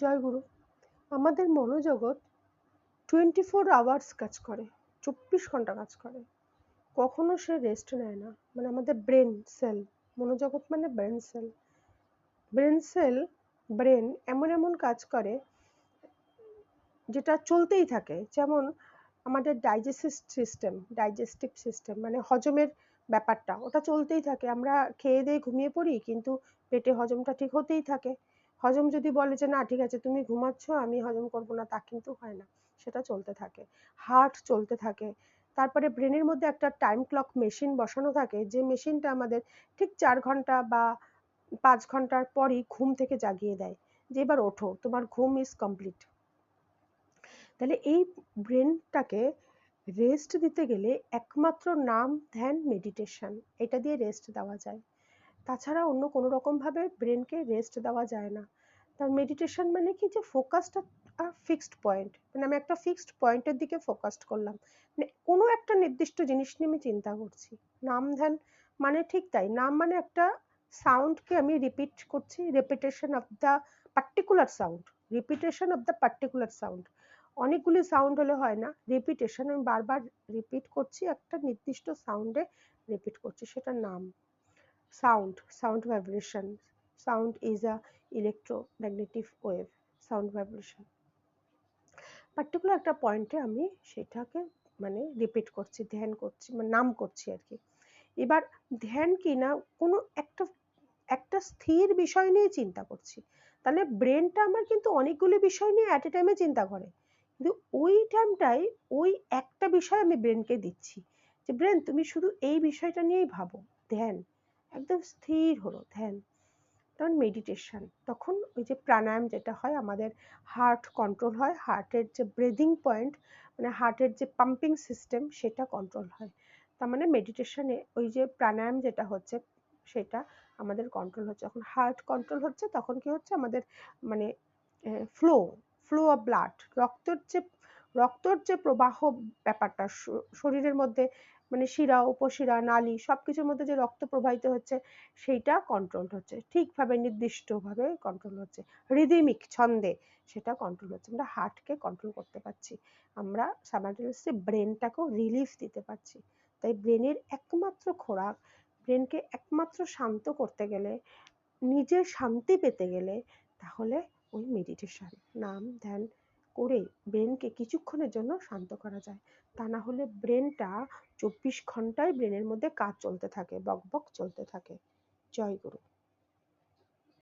জয়গুরু। আমাদের মনোজগৎ 24 আওয়ার্স কাজ করে, 24 ঘন্টা কাজ করে। কখনো সে রেস্ট নেয় না। মানে আমাদের ব্রেন সেল, মনোজগৎ মানে ব্রেন সেল। ব্রেন এমন এমন কাজ করে যেটা চলতেই থাকে। যেমন আমাদের ডাইজেস্টিভ সিস্টেম মানে হজমের ব্যাপারটা ওটা চলতেই থাকে। আমরা খেয়ে দিয়ে ঘুমিয়ে পড়ি, কিন্তু পেটে হজমটা ঠিক হতেই থাকে। হজম যদি বলে যে না ঠিক আছে তুমি ঘুমাচ্ছ, আমি হজম করব না, তা কিন্তু হয় না। সেটা চলতে থাকে। হার্ট চলতে থাকে। তারপরে ব্রেনের মধ্যে একটা টাইম ক্লক মেশিন বসানো থাকে, যে মেশিনটা আমাদের ঠিক 4 ঘন্টা বা 5 ঘন্টার পরই ঘুম থেকে জাগিয়ে দেয়, যে এবার ওঠো, তোমার ঘুম ইজ কমপ্লিট। তাহলে এই ব্রেনটাকে রেস্ট দিতে গেলে একমাত্র নাম, ধ্যান, মেডিটেশন, এটা দিয়ে রেস্ট দেওয়া যায়। তাছাড়া অন্য কোনো রকমভাবে ব্রেনকে রেস্ট দেওয়া যায় না। তার মেডিটেশন মানে কি, যে ফোকাসটা ফিক্সড পয়েন্ট, মানে আমি একটা ফিক্সড পয়েন্টের দিকে ফোকাসড করলাম, মানে কোনো একটা নির্দিষ্ট জিনিস নিয়ে আমি চিন্তা করছি। নাম ধ্যান মানে ঠিক তাই। নাম মানে একটা সাউন্ডকে আমি রিপিট করছি, repetition of the particular sound, repetition of the particular sound. অনেকগুলি সাউন্ড হলে হয় না, রিপিটেশন, আমি বারবার রিপিট করছি, একটা নির্দিষ্ট সাউন্ডে রিপিট করছি, সেটা নাম। Sound vibration. Sound is a electromagnetic wave. Sound vibration. Particular একটা পয়েন্টে আমি সেটাকে মানে রিপিট করছি, ধ্যান করছি, মানে নাম করছি আর কি। এবার ধ্যান কি না, কোনো একটা একটা স্থির বিষয় নিয়ে চিন্তা করছি। তাহলে ব্রেনটা আমার কিন্তু অনেকগুলি বিষয় নিয়ে অ্যাট এ টাইমে চিন্তা করে, কিন্তু ওই টাইমটাই ওই একটা বিষয় আমি ব্রেনকে দিচ্ছি, যে ব্রেন তুমি শুধু এই বিষয়টা নিয়েই ভাবো। ধ্যান একদম স্থির হলো, ধ্যান। তখন মেডিটেশন, তখন ওই যে প্রাণায়াম যেটা হয়, আমাদের হার্ট কন্ট্রোল হয়, হার্টের যে ব্রিদিং পয়েন্ট, মানে হার্টের যে পাম্পিং সিস্টেম, সেটা কন্ট্রোল হয়। তার মানে মেডিটেশনে ওই যে প্রাণায়াম যেটা হচ্ছে সেটা আমাদের কন্ট্রোল হচ্ছে। যখন হার্ট কন্ট্রোল হচ্ছে তখন কি হচ্ছে, আমাদের মানে ফ্লো ফ্লো অফ ব্লাড, রক্তর যে প্রবাহ ব্যাপারটা শরীরের মধ্যে, মানে শিরা, উপশিরা, নালী সবকিছুর মধ্যে যে রক্ত প্রবাহিত হচ্ছে, সেইটা কন্ট্রোল হচ্ছে, ঠিকভাবে নির্দিষ্টভাবে কন্ট্রোল হচ্ছে, রিদিমিক ছন্দে সেটা কন্ট্রোল হচ্ছে। আমরা হার্টকে কন্ট্রোল করতে পারছি, আমরা সাইমালটেনিয়াসলি ব্রেনটাকেও রিলিফ দিতে পারছি। তাই ব্রেনের একমাত্র খোরাক, ব্রেনকে একমাত্র শান্ত করতে গেলে, নিজের শান্তি পেতে গেলে, তাহলে ওই মেডিটেশন, নাম ধ্যান করে ব্রেনকে কিছুক্ষণের জন্য শান্ত করা যায়। তা না হলে ব্রেনটা 24 ঘন্টায় ব্রেনের মধ্যে কাজ চলতে থাকে, বকবক চলতে থাকে। জয় গুরু।